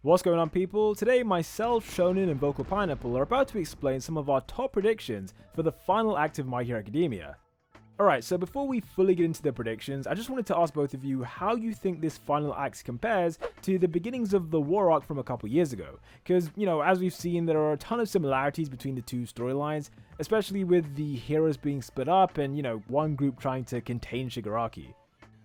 What's going on, people? Today, myself, Shonen, and Vocal Pineapple are about to explain some of our top predictions for the final act of My Hero Academia. Alright, so before we fully get into the predictions, I just wanted to ask both of you how you think this final act compares to the beginnings of the war arc from a couple years ago. Because, as we've seen, there are a ton of similarities between the two storylines, especially with the heroes being split up and, one group trying to contain Shigaraki.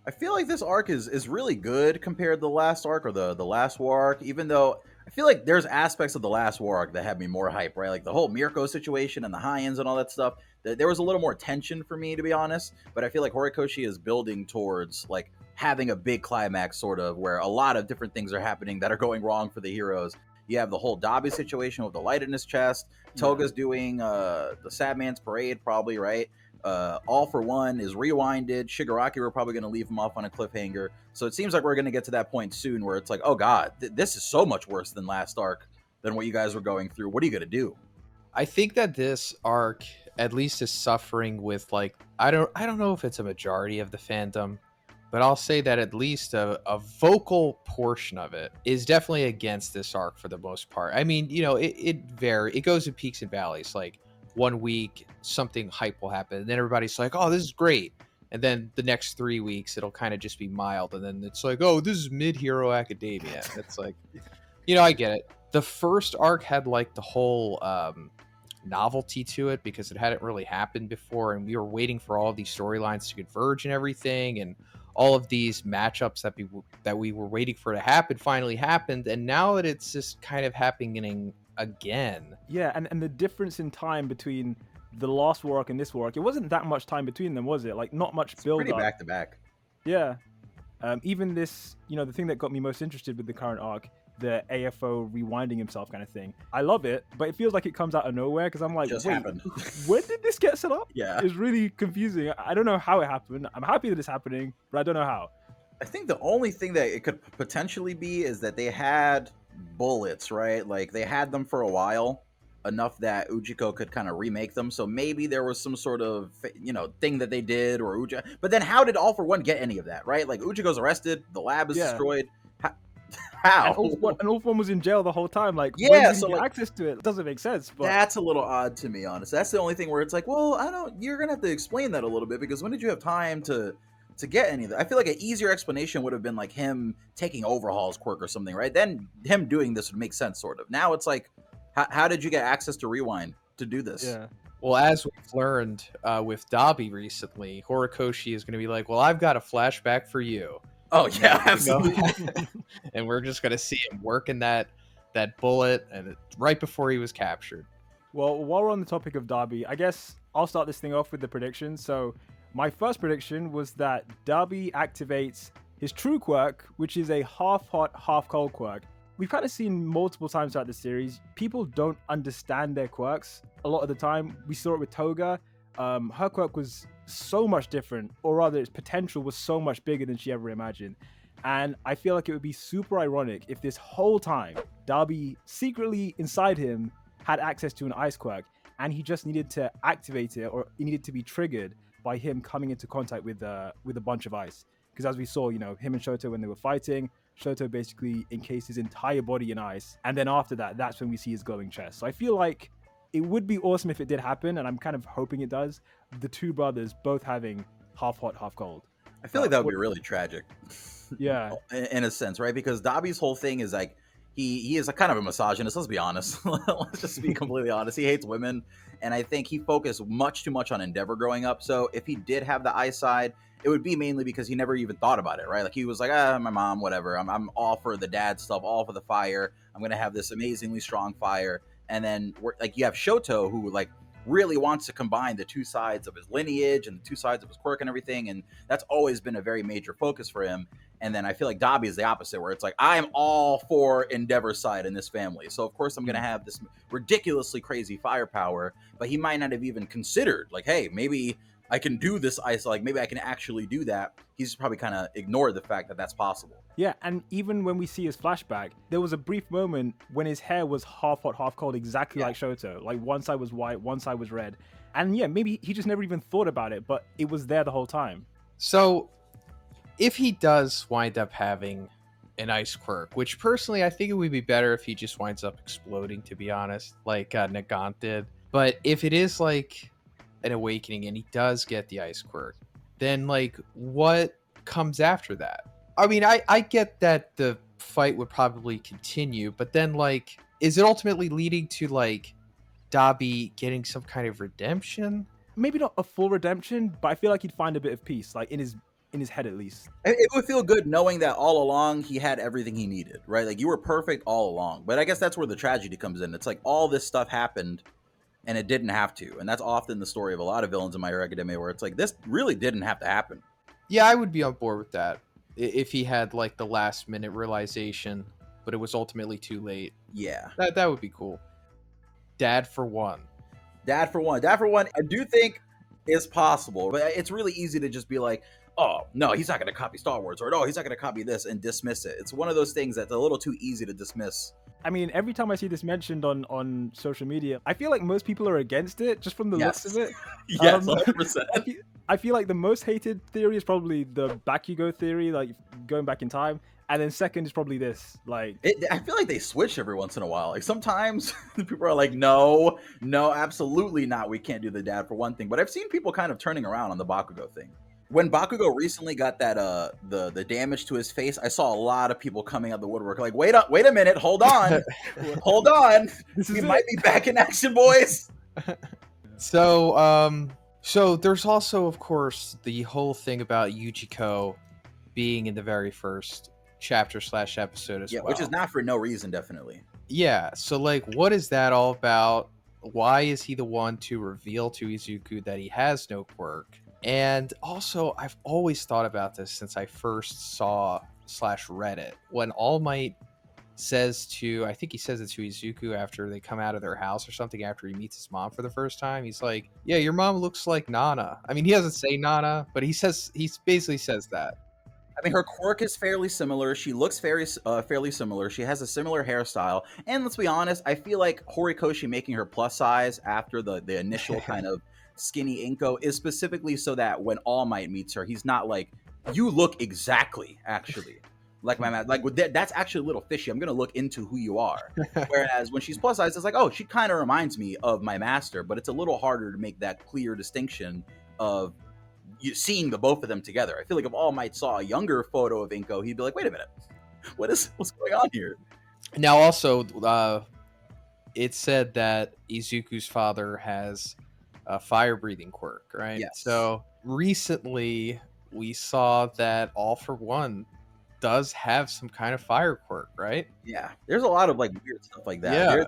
I feel like this arc is really good compared to the last arc or the last war arc, even though I feel like there's aspects of the last war arc that had me more hype, right? Like the whole Mirko situation and the high-ends and all that stuff. There was a little more tension for me, to be honest, but I feel like Horikoshi is building towards like having a big climax, sort of, where a lot of different things are happening that are going wrong for the heroes. You have the whole DABI situation with the light in his chest. Toga's doing the Sad Man's Parade, probably, right? All For One is rewinded. Shigaraki, we're probably going to leave him off on a cliffhanger. So it seems like we're going to get to that point soon where it's like, oh god, this is so much worse than last arc, than what you guys were going through. What are you going to do? I think that this arc at least is suffering with, like, I don't know if it's a majority of the fandom, but I'll say that at least a vocal portion of it is definitely against this arc for the most part. I mean, it varies. It goes in peaks and valleys. Like, 1 week something hype will happen and then everybody's like, oh, this is great, and then the next 3 weeks it'll kind of just be mild, and then it's like, oh, this is mid-hero academia. It's like, I get it. The first arc had like the whole novelty to it because it hadn't really happened before, and we were waiting for all of these storylines to converge and everything, and all of these matchups that we were waiting for to happen finally happened, and now that it's just kind of happening again. Yeah, and the difference in time between the last war arc and this war arc, it wasn't that much time between them, was it? Like, not much build Pretty up. back to back. Yeah. Even this, the thing that got me most interested with the current arc, the AFO rewinding himself kind of thing. I love it, but it feels like it comes out of nowhere because I'm like, Just wait, happened. when did this get set up? Yeah. It's really confusing. I don't know how it happened. I'm happy that it's happening, but I don't know how. I think the only thing that it could potentially be is that they had bullets, right? Like, they had them for a while, enough that Ujiko could kind of remake them. So maybe there was some sort of, thing that they did, or but then how did All For One get any of that, right? Like, Ujiko's arrested, the lab is destroyed. How? And All For One was in jail the whole time. Like, Yeah, when did so he get like, access to it? It doesn't make sense. But that's a little odd to me, honestly. That's the only thing where it's like, well, you're gonna have to explain that a little bit, because when did you have time to get any of that? I feel like an easier explanation would have been like him taking Overhaul's Quirk or something, right? Then him doing this would make sense, sort of. Now it's like, how did you get access to Rewind to do this? Yeah. Well, as we've learned with DABI recently, Horikoshi is going to be like, well, I've got a flashback for you. Oh, yeah, absolutely. And we're just going to see him working that bullet, and right before he was captured. Well, while we're on the topic of DABI, I guess I'll start this thing off with the predictions. So my first prediction was that DABI activates his true quirk, which is a half-hot, half-cold quirk. We've kind of seen multiple times throughout the series, people don't understand their quirks a lot of the time. We saw it with Toga. Her quirk was so much different, or rather its potential was so much bigger than she ever imagined. And I feel like it would be super ironic if this whole time DABI secretly inside him had access to an ice quirk, and he just needed to activate it, or it needed to be triggered by him coming into contact with a bunch of ice. Because as we saw, him and Shoto, when they were fighting, Shoto basically encased his entire body in ice, and then after that, that's when we see his glowing chest. So I feel like it would be awesome if it did happen, and I'm kind of hoping it does. The two brothers both having half hot, half cold. I feel like that would be really tragic. Yeah. In a sense, right? Because Dabi's whole thing is like, he is a kind of a misogynist, let's be honest. Let's just be completely honest. He hates women, and I think he focused much too much on Endeavour growing up. So if he did have the ice side, it would be mainly because he never even thought about it, right? Like, he was like, my mom, whatever. I'm all for the dad stuff, all for the fire. I'm going to have this amazingly strong fire. And then, you have Shoto, who, like, really wants to combine the two sides of his lineage and the two sides of his quirk and everything. And that's always been a very major focus for him. And then I feel like DABI is the opposite, where it's like, I'm all for Endeavor's side in this family. So, of course, I'm going to have this ridiculously crazy firepower. But he might not have even considered, like, hey, maybe I can do this ice, like, maybe I can actually do that. He's probably kind of ignored the fact that that's possible. Yeah, and even when we see his flashback, there was a brief moment when his hair was half hot, half cold, exactly like Shoto. Like, one side was white, one side was red. And yeah, maybe he just never even thought about it, but it was there the whole time. So, if he does wind up having an ice quirk, which personally I think it would be better if he just winds up exploding, to be honest, like Nagant did. But if it is like an awakening and he does get the ice quirk, then like what comes after that? I mean, I get that the fight would probably continue, but then like is it ultimately leading to like DABI getting some kind of redemption? Maybe not a full redemption, but I feel like he'd find a bit of peace, like in his head at least. It would feel good knowing that all along he had everything he needed, right? Like you were perfect all along. But I guess that's where the tragedy comes in. It's like all this stuff happened and it didn't have to. And that's often the story of a lot of villains in My Hero Academia, where it's like, this really didn't have to happen. Yeah, I would be on board with that if he had like the last minute realization, but it was ultimately too late. Yeah. That would be cool. Dad for one. Dad for one. Dad for one, I do think is possible, but it's really easy to just be like, oh, no, he's not going to copy Star Wars, or no, he's not going to copy this, and dismiss it. It's one of those things that's a little too easy to dismiss. I mean, every time I see this mentioned on social media, I feel like most people are against it just from the looks of it. Yes, 100%. I feel like the most hated theory is probably the Bakugo theory, like going back in time. And then second is probably this. Like, I feel like they switch every once in a while. Like sometimes people are like, no, absolutely not. We can't do the dad for one thing. But I've seen people kind of turning around on the Bakugo thing. When Bakugo recently got that the damage to his face, I saw a lot of people coming out the woodwork like, wait a minute, hold on, hold on. We might be back in action, boys. So there's also, of course, the whole thing about Yujiko being in the very first chapter / episode as well. Which is not for no reason, definitely. Yeah, so like, what is that all about? Why is he the one to reveal to Izuku that he has no quirk? And also, I've always thought about this since I first saw / read it. When All Might says to, I think he says it to Izuku after they come out of their house or something, after he meets his mom for the first time, he's like, yeah, your mom looks like Nana. I mean, he doesn't say Nana, but he basically says that. I mean, her quirk is fairly similar. She looks fairly similar. She has a similar hairstyle. And let's be honest, I feel like Horikoshi making her plus size after the initial kind of skinny Inko is specifically so that when All Might meets her, he's not like, you look exactly, actually. Like my man, like that's actually a little fishy. I'm gonna look into who you are. Whereas when she's plus size, it's like, oh, she kind of reminds me of my master, but it's a little harder to make that clear distinction of you seeing the both of them together. I feel like if All Might saw a younger photo of Inko, he'd be like, wait a minute, what's going on here? Now, also, it said that Izuku's father has a fire-breathing quirk, right? Yes. So recently, we saw that All For One does have some kind of fire quirk, right? Yeah, there's a lot of like weird stuff like that. Yeah,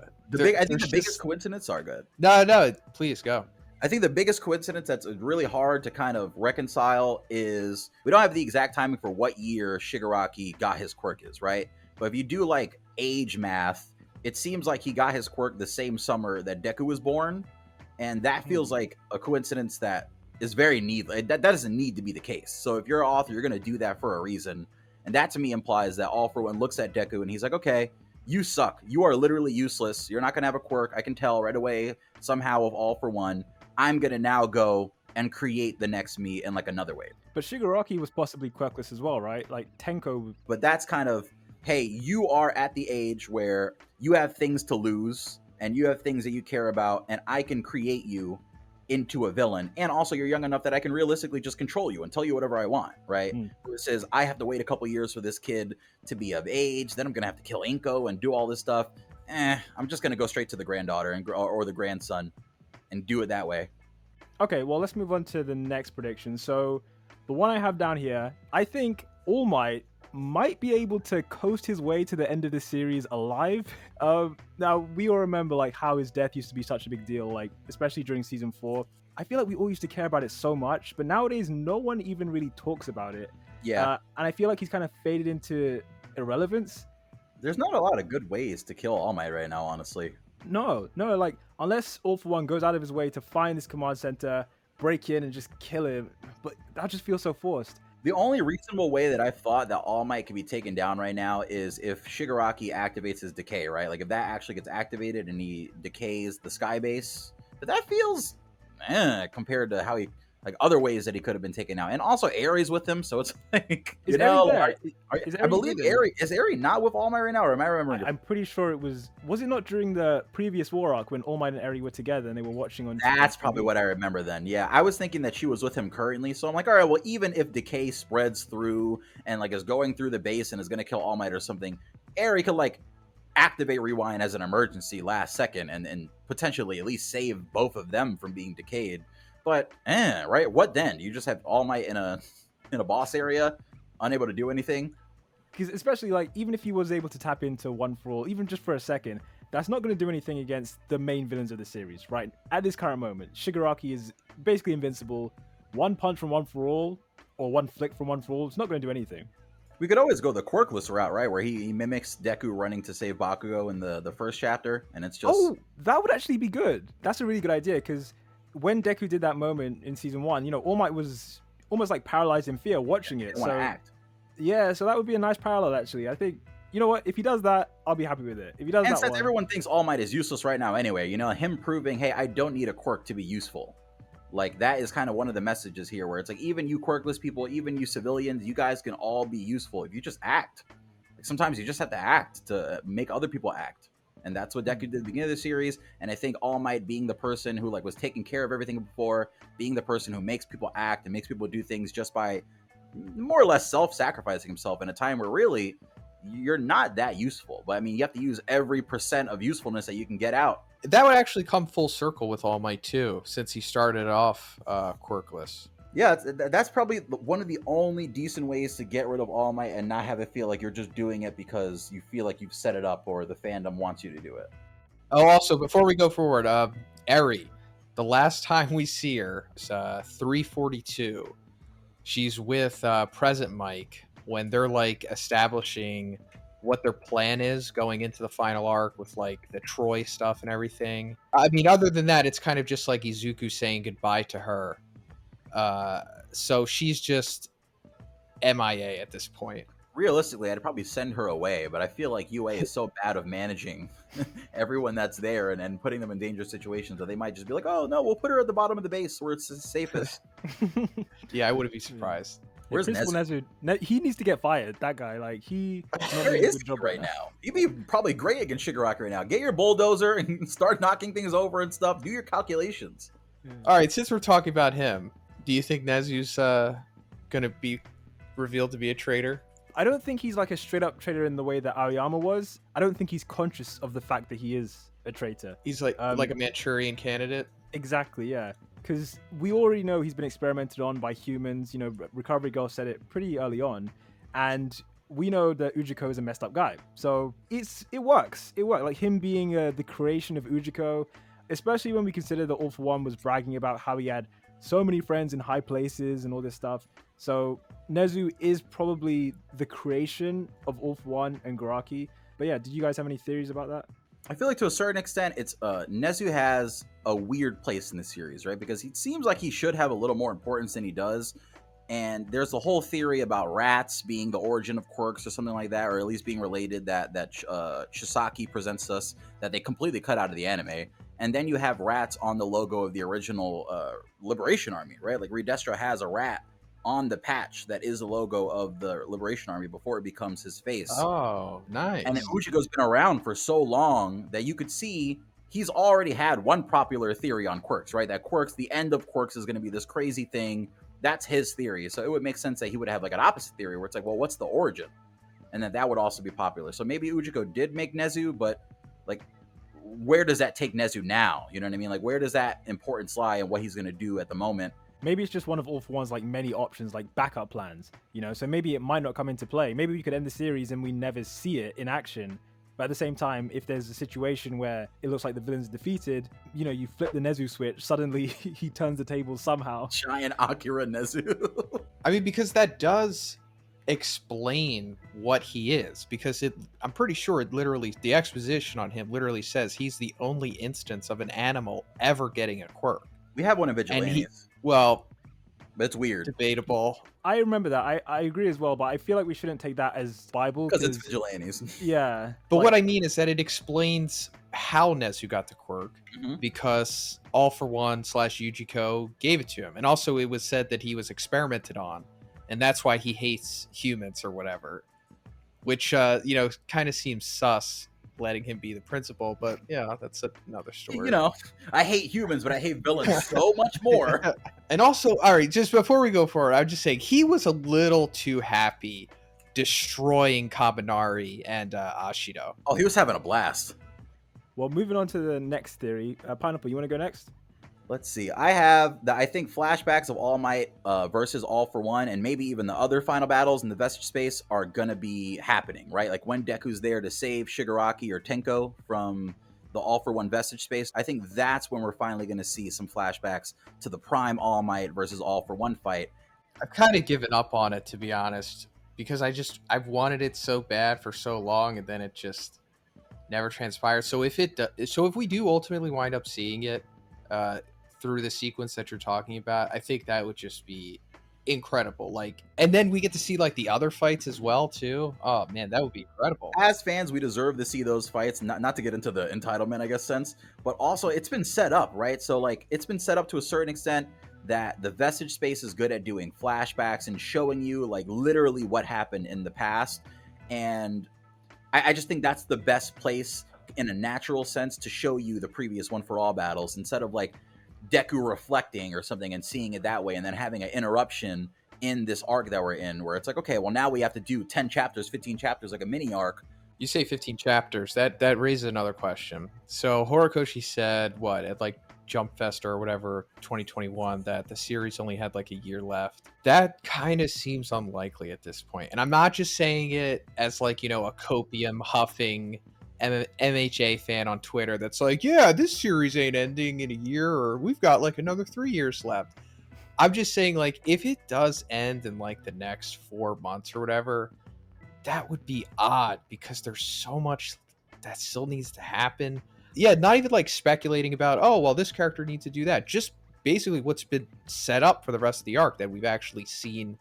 I think the biggest coincidence are good. No, please go. I think the biggest coincidence that's really hard to kind of reconcile is we don't have the exact timing for what year Shigaraki got his quirk is, right? But if you do like age math, it seems like he got his quirk the same summer that Deku was born, and that feels like a coincidence that is very needless. That doesn't need to be the case. So if you're an author, you're going to do that for a reason. And that to me implies that All For One looks at Deku and he's like, okay, you suck. You are literally useless. You're not going to have a quirk. I can tell right away somehow of All For One. I'm going to now go and create the next me in like another way. But Shigaraki was possibly quirkless as well, right? Like Tenko. But that's kind of, hey, you are at the age where you have things to lose and you have things that you care about, and I can create you into a villain. And also you're young enough that I can realistically just control you and tell you whatever I want, right? Versus I have to wait a couple years for this kid to be of age, then I'm gonna have to kill Inko and do all this stuff. I'm just gonna go straight to the granddaughter or the grandson and do it that way. Okay, well, let's move on to the next prediction. So the one I have down here, I think All might be able to coast his way to the end of the series alive. Now, we all remember like how his death used to be such a big deal, like especially during season 4. I feel like we all used to care about it so much, but nowadays no one even really talks about it. Yeah. And I feel like he's kind of faded into irrelevance. There's not a lot of good ways to kill All Might right now, honestly. No, like unless All For One goes out of his way to find this command center, break in and just kill him, but that just feels so forced. The only reasonable way that I thought that All Might could be taken down right now is if Shigaraki activates his decay, right? Like if that actually gets activated and he decays the sky base. But that feels compared to how he like other ways that he could have been taken out. And also Aries with him, so it's like, Is Eri there? I believe is Aries not with All Might right now, or am I remembering? I'm pretty sure it was it not during the previous war arc when All Might and Eri were together and they were watching on That's TV? probably what I remember then. Yeah, I was thinking that she was with him currently, so I'm like, all right, well, even if decay spreads through and like is going through the base and is going to kill All Might or something, Eri could like activate Rewind as an emergency last second and potentially at least save both of them from being decayed. But right, what then? You just have All Might in a boss area, unable to do anything. Because especially like even if he was able to tap into One For All, even just for a second, that's not going to do anything against the main villains of the series, right? At this current moment, Shigaraki is basically invincible. One punch from One For All or one flick from One For All, it's not going to do anything. We could always go the Quirkless route, right? Where he mimics Deku running to save Bakugo in the first chapter, and it's just... Oh, that would actually be good. That's a really good idea, because when Deku did that moment in Season 1, you know, All Might was almost like paralyzed in fear watching it. So, act. Yeah, so that would be a nice parallel, actually. I think, you know what, if he does that, I'll be happy with it. If he does and that since one... everyone thinks All Might is useless right now anyway, you know, him proving, hey, I don't need a quirk to be useful. Like, that is kind of one of the messages here, where it's like, even you quirkless people, even you civilians, you guys can all be useful if you just act. Like, sometimes you just have to act to make other people act. And that's what Deku did at the beginning of the series. And I think All Might being the person who like was taking care of everything before, being the person who makes people act and makes people do things just by more or less self-sacrificing himself in a time where really you're not that useful. But I mean, you have to use every % of usefulness that you can get out. That would actually come full circle with All Might too, since he started off quirkless. Yeah, that's probably one of the only decent ways to get rid of All Might and not have it feel like you're just doing it because you feel like you've set it up or the fandom wants you to do it. Oh, also, before we go forward, Eri, the last time we see her is 342. She's with Present Mike when they're like establishing what their plan is going into the final arc with like the Troy stuff and everything. I mean, other than that, it's kind of just like Izuku saying goodbye to her. So she's just MIA at this point. Realistically, I'd probably send her away, but I feel like UA is so bad of managing everyone that's there and putting them in dangerous situations that they might just be like, oh no, we'll put her at the bottom of the base where it's the safest. Yeah, I wouldn't be surprised. Where's Nezu? He needs to get fired. That guy, like where is he right now? He'd be probably great against Shigaraki right now. Get your bulldozer and start knocking things over and stuff. Do your calculations. Yeah. All right, since we're talking about him, do you think Nezu's gonna be revealed to be a traitor? I don't think he's like a straight up traitor in the way that Aoyama was. I don't think he's conscious of the fact that he is a traitor. He's like a Manchurian candidate. Exactly, yeah. Because we already know he's been experimented on by humans. You know, Recovery Girl said it pretty early on, and we know that Ujiko is a messed up guy. So it works. It worked. Like him being the creation of Ujiko, especially when we consider that All For One was bragging about how he had so many friends in high places and all this stuff. So Nezu is probably the creation of All For One and Garaki. But yeah, did you guys have any theories about that? I feel like to a certain extent, it's Nezu has a weird place in the series, right? Because it seems like he should have a little more importance than he does. And there's the whole theory about rats being the origin of quirks or something like that, or at least being related that Chisaki presents us that they completely cut out of the anime. And then you have rats on the logo of the original Liberation Army, right? Like Redestra has a rat on the patch that is the logo of the Liberation Army before it becomes his face. Oh, nice. And then Ujiko's been around for so long that you could see he's already had one popular theory on quirks, right? That quirks, the end of quirks is going to be this crazy thing. That's his theory. So it would make sense that he would have like an opposite theory where it's like, well, what's the origin? And that would also be popular. So maybe Ujiko did make Nezu, but like, where does that take Nezu now? You know what I mean? Like, where does that importance lie and what he's going to do at the moment? Maybe it's just one of All For One's like many options, like backup plans, you know? So maybe it might not come into play. Maybe we could end the series and we never see it in action. But at the same time, if there's a situation where it looks like the villain's defeated, you know, you flip the Nezu switch, suddenly he turns the tables somehow. Giant Akira Nezu. I mean, because that does explain what he is, because I'm pretty sure it literally, the exposition on him literally says he's the only instance of an animal ever getting a quirk. We have one of Vigilantes. Well, but it's weird Debatable. I remember that. I agree as well, but I feel like we shouldn't take that as Bible because it's vigilantes. Yeah. But like- what I mean is that it explains how Nezu got the quirk, because All For One / Yujiko gave it to him. And also it was said that he was experimented on, and that's why he hates humans or whatever. Which, kind of seems sus, letting him be the principal. But yeah, that's another story. I hate humans, but I hate villains so much more. And also, all right, just before we go forward, I'm just saying he was a little too happy destroying Kabanari and Ashido. Oh, he was having a blast. Well, moving on to the next theory. Pineapple, you want to go next? Let's see. I think flashbacks of All Might versus All For One, and maybe even the other final battles in the vestige space are gonna be happening, right? Like when Deku's there to save Shigaraki or Tenko from the All For One vestige space. I think that's when we're finally gonna see some flashbacks to the prime All Might versus All For One fight. I've kind of given up on it, to be honest, because I've wanted it so bad for so long, and then it just never transpired. So if we do ultimately wind up seeing it through the sequence that you're talking about, I think that would just be incredible. Like, and then we get to see like the other fights as well too. Oh man, that would be incredible. As fans, we deserve to see those fights, not to get into the entitlement, I guess, sense, but also it's been set up, right? So like it's been set up to a certain extent that the vestige space is good at doing flashbacks and showing you like literally what happened in the past. And I just think that's the best place in a natural sense to show you the previous One For All battles, instead of like Deku reflecting or something and seeing it that way, and then having an interruption in this arc that we're in where it's like, okay, well now we have to do 10 chapters, 15 chapters, like a mini arc. You say 15 chapters, that raises another question. So Horikoshi said what at like Jump Fest or whatever 2021 that the series only had like a year left. That kind of seems unlikely at this point, and I'm not just saying it as like, a copium huffing MHA fan on Twitter that's like, yeah, this series ain't ending in a year, or we've got like another 3 years left. I'm just saying, like, if it does end in like the next 4 months or whatever, that would be odd, because there's so much that still needs to happen. Yeah, not even like speculating about, oh, well, this character needs to do that. Just basically what's been set up for the rest of the arc that we've actually seen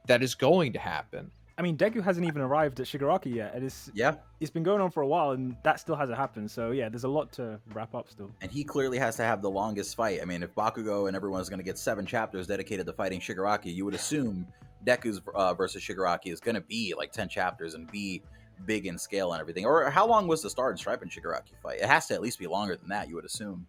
that is going to happen. I mean, Deku hasn't even arrived at Shigaraki yet, and it's been going on for a while, and that still hasn't happened. So yeah, there's a lot to wrap up still. And he clearly has to have the longest fight. I mean, if Bakugo and everyone is going to get 7 chapters dedicated to fighting Shigaraki, you would assume Deku's versus Shigaraki is going to be like 10 chapters and be big in scale and everything. Or how long was the Star and Stripe and Shigaraki fight? It has to at least be longer than that, you would assume.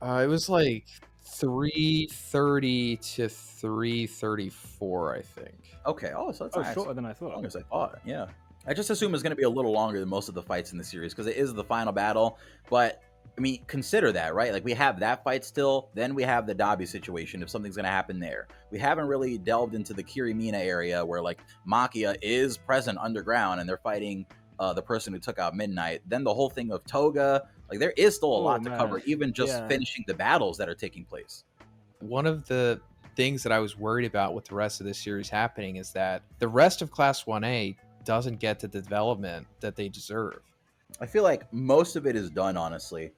It was like 330 to 334, I think. Okay. Oh, so that's shorter than I thought. As long as I thought. Yeah. I just assume it's going to be a little longer than most of the fights in the series because it is the final battle. But I mean, consider that, right? Like we have that fight still. Then we have the DABI situation if something's going to happen there. We haven't really delved into the Kirimina area where like Makia is present underground and they're fighting the person who took out Midnight. Then the whole thing of Toga. Like there is still a lot to cover, even just finishing the battles that are taking place. One of the things that I was worried about with the rest of this series happening is that the rest of Class 1A doesn't get the development that they deserve. I feel like most of it is done, honestly.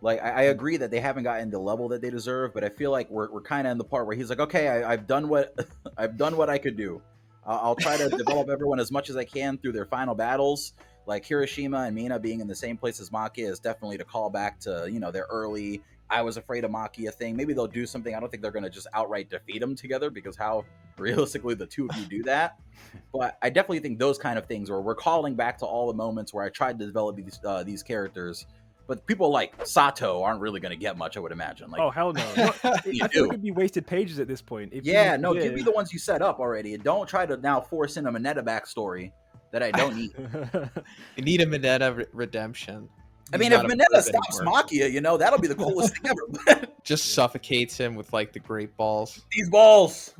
Like I agree that they haven't gotten the level that they deserve, but I feel like we're kind of in the part where he's like, okay, I've done what I could do. I'll try to develop everyone as much as I can through their final battles. Like Hiroshima and Mina being in the same place as Makia is definitely to call back to, their early I was afraid of Makia thing. Maybe they'll do something. I don't think they're going to just outright defeat them together, because how realistically the two of you do that. But I definitely think those kind of things where we're calling back to all the moments where I tried to develop these characters. But people like Sato aren't really going to get much, I would imagine. Like, oh, hell no. I feel like it'd be wasted pages at this point. Give me the ones you set up already. And don't try to now force in a Mineta backstory that I don't need. You need a Mineta redemption. I mean, if Mineta stops Makia, that'll be the coolest thing ever. Just suffocates him with like the great balls. These balls.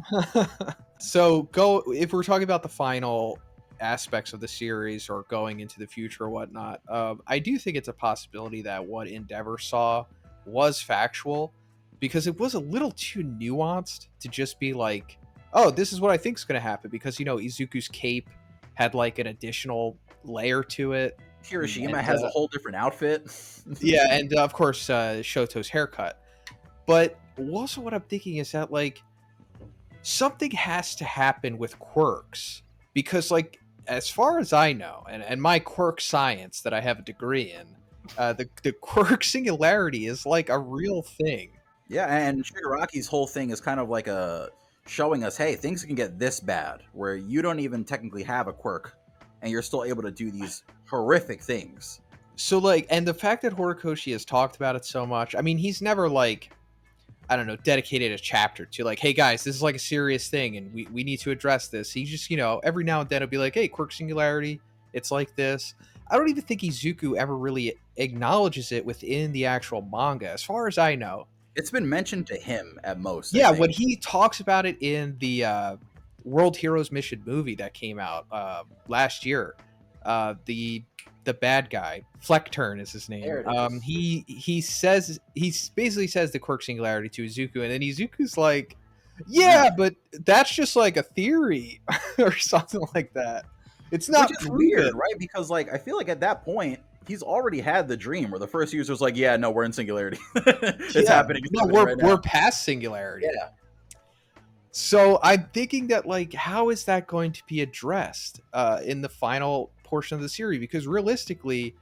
So if we're talking about the final aspects of the series or going into the future or whatnot, I do think it's a possibility that what Endeavour saw was factual, because it was a little too nuanced to just be like, oh, this is what I think is going to happen, because Izuku's cape had like an additional layer to it. Hiroshima has a whole different outfit. Yeah, and of course Shoto's haircut. But also what I'm thinking is that like something has to happen with quirks, because like as far as I know, and my quirk science that I have a degree in, the quirk singularity is like a real thing. Yeah, and Shigaraki's whole thing is kind of like a showing us, hey, things can get this bad, where you don't even technically have a quirk, and you're still able to do these horrific things. So like, and the fact that Horikoshi has talked about it so much, I mean, he's never like, I don't know, dedicated a chapter to like, hey guys, this is like a serious thing and we need to address this. He just, you know, every now and then he'll be like, hey, quirk singularity, it's like this. I don't even think Izuku ever really acknowledges it within the actual manga, as far as I know. It's been mentioned to him at most. Yeah, when he talks about it in the World Heroes Mission movie that came out last year, the bad guy, Fleckturn is his name. He basically says the quirk singularity to Izuku, and then Izuku's like, yeah, but that's just like a theory or something like that. It's not weird, right? Because like I feel like at that point he's already had the dream where the first user's like, yeah, no, we're in singularity. It's happening. No, we're past singularity. Yeah. So I'm thinking that like, how is that going to be addressed in the final portion of the series? Because realistically,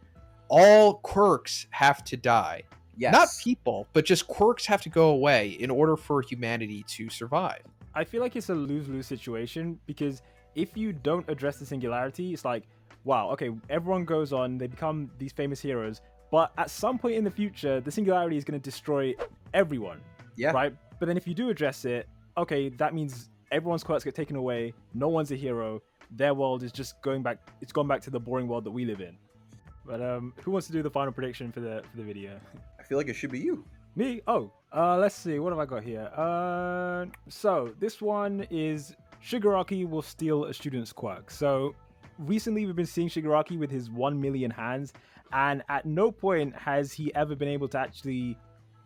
all quirks have to die. Yes. Not people, but just quirks have to go away in order for humanity to survive. I feel like it's a lose-lose situation, because if you don't address the singularity, it's like, wow, okay, everyone goes on, they become these famous heroes, but at some point in the future, the singularity is going to destroy everyone. Yeah. Right? But then if you do address it, okay, that means everyone's quirks get taken away, no one's a hero, their world is just gone back to the boring world that we live in. But who wants to do the final prediction for the video? I feel like it should be you. Me? Oh, let's see, what have I got here? So this one is Shigaraki will steal a student's quirk. So recently we've been seeing Shigaraki with his 1 million hands, and at no point has he ever been able to actually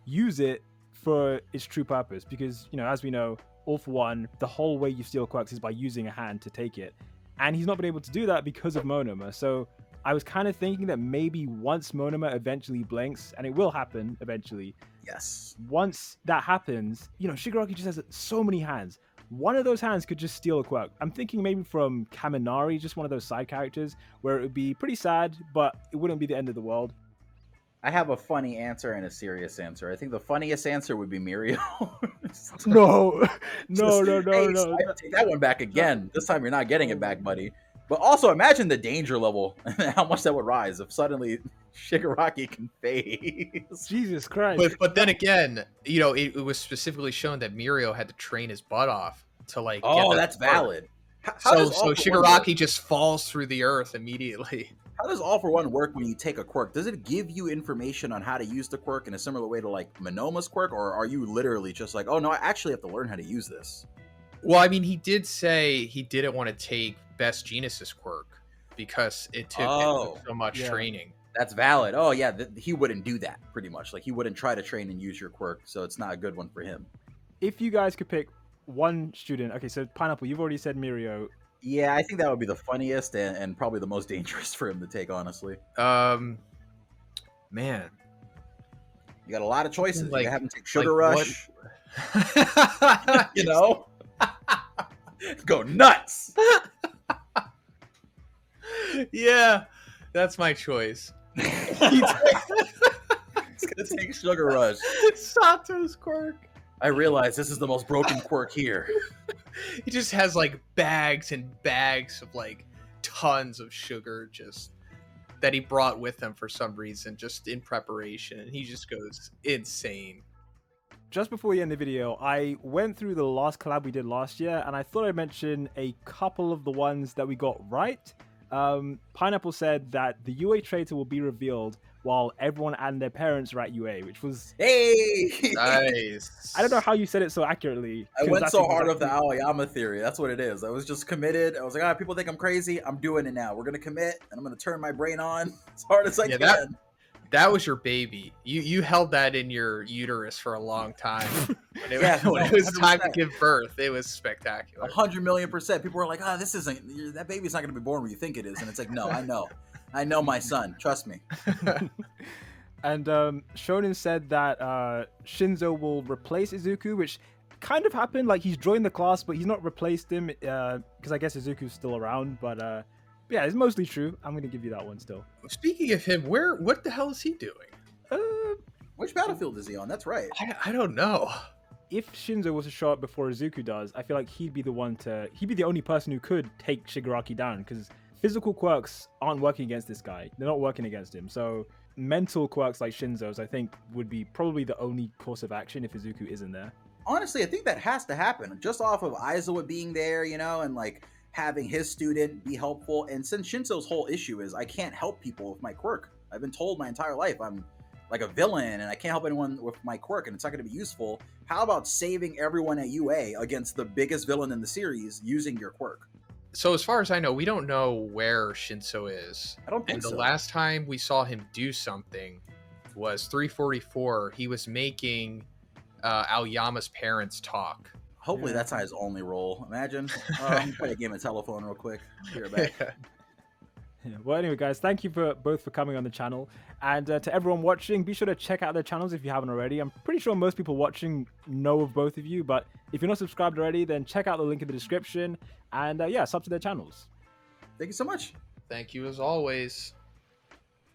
use it for its true purpose, because, you know, as we know, All For One, the whole way you steal quirks is by using a hand to take it, and he's not been able to do that because of Monoma. So I was kind of thinking that maybe once Monoma eventually blinks, and it will happen eventually, yes, once that happens, you know, Shigaraki just has so many hands. One of those hands could just steal a quirk. I'm thinking maybe from Kaminari, just one of those side characters, where it would be pretty sad, but it wouldn't be the end of the world. I have a funny answer and a serious answer. I think the funniest answer would be Mirio. No. Take that one back again. This time you're not getting it back, buddy. But also imagine the danger level and how much that would rise if suddenly Shigaraki can phase. Jesus Christ. But then again, you know, it was specifically shown that Mirio had to train his butt off to like. Oh, that's valid. So Shigaraki just falls through the earth immediately. How does All For One work when you take a quirk? Does it give you information on how to use the quirk in a similar way to like Monoma's quirk, or are you literally just like, oh no, I actually have to learn how to use this? Well, I mean, he did say he didn't want to take Best Genus's quirk because it took so much training. That's valid. Oh yeah, he wouldn't do that pretty much. Like he wouldn't try to train and use your quirk, so it's not a good one for him. If you guys could pick one student, okay, so Pineapple, you've already said Mirio. Yeah, I think that would be the funniest and probably the most dangerous for him to take, honestly. Man. You got a lot of choices. Like, you have him take Sugar Rush. You know? Go nuts! Yeah, that's my choice. He's gonna take Sugar Rush. Sato's quirk. I realize this is the most broken quirk here. He just has like bags and bags of like tons of sugar just that he brought with him for some reason, just in preparation, and he just goes insane. Just before we end the video, I went through the last collab we did last year, and I thought I'd mention a couple of the ones that we got right. Pineapple said that the UA traitor will be revealed while everyone and their parents are at UA, which was... Hey! Nice. I don't know how you said it so accurately. I went so hard with the Aoyama theory. That's what it is. I was just committed. I was like, people think I'm crazy. I'm doing it now. We're going to commit, and I'm going to turn my brain on as hard as I can. That was your baby. You held that in your uterus for a long time. When it was time to give birth, it was spectacular. 100,000,000%. People were like, this isn't, that baby's not going to be born when you think it is. And it's like, no, I know. I know my son. Trust me. And Shonen said that Shinso will replace Izuku, which kind of happened. Like, he's joined the class, but he's not replaced him because I guess Izuku's still around. But yeah, it's mostly true. I'm gonna give you that one still. Speaking of him, what the hell is he doing? Which battlefield is he on? That's right. I don't know. If Shinso was to show up before Izuku does, I feel like he'd be the only person who could take Shigaraki down, because physical quirks aren't working against this guy. They're not working against him. So mental quirks like Shinso's, I think, would be probably the only course of action if Izuku isn't there. Honestly, I think that has to happen just off of Aizawa being there, and like having his student be helpful. And since Shinso's whole issue is I can't help people with my quirk. I've been told my entire life I'm like a villain and I can't help anyone with my quirk and it's not going to be useful. How about saving everyone at UA against the biggest villain in the series using your quirk? So as far as I know, we don't know where Shinso is. I don't think so. And the last time we saw him do something was 344. He was making Aoyama's parents talk. Hopefully that's not his only role. Imagine. Play a game of telephone real quick. Be right back. Yeah. Well, anyway, guys, thank you both for coming on the channel. And to everyone watching, be sure to check out their channels if you haven't already. I'm pretty sure most people watching know of both of you, but if you're not subscribed already, then check out the link in the description. And yeah, sub to their channels. Thank you so much. Thank you as always.